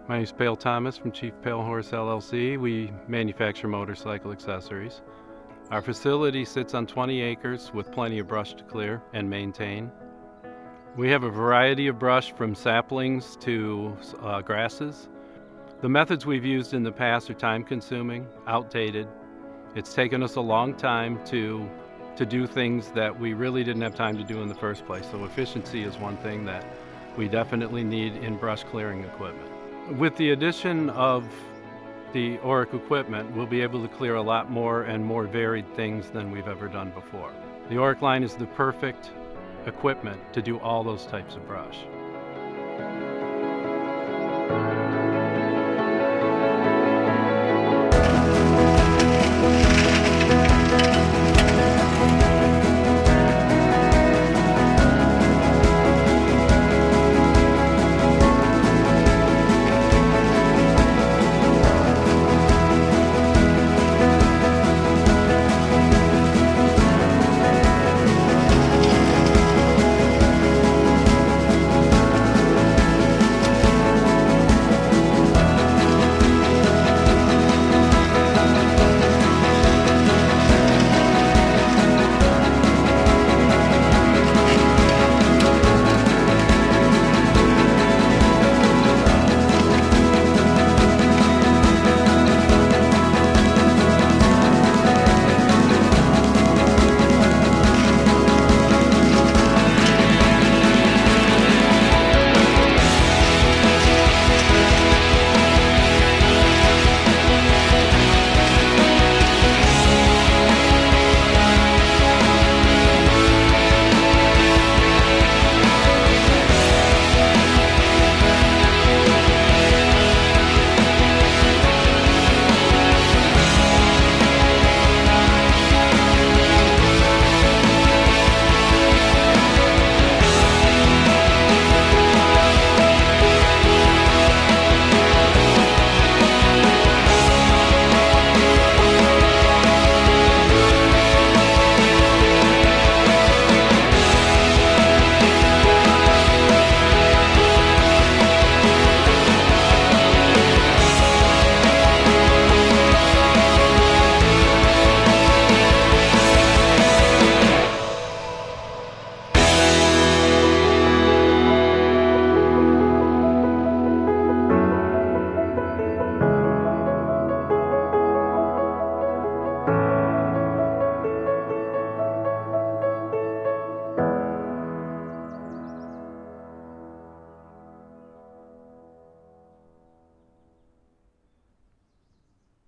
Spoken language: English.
My name is Pale Thomas from Chief Pale Horse LLC. We manufacture motorcycle accessories. Our facility sits on 20 acres with plenty of brush to clear and maintain. We have a variety of brush from saplings to grasses. The methods we've used in the past are time-consuming, outdated. It's taken us a long time to do things that we really didn't have time to do in the first place. So efficiency is one thing that we definitely need in brush clearing equipment. With the addition of the Orec equipment, we'll be able to clear a lot more and more varied things than we've ever done before. The Orec line is the perfect equipment to do all those types of brush.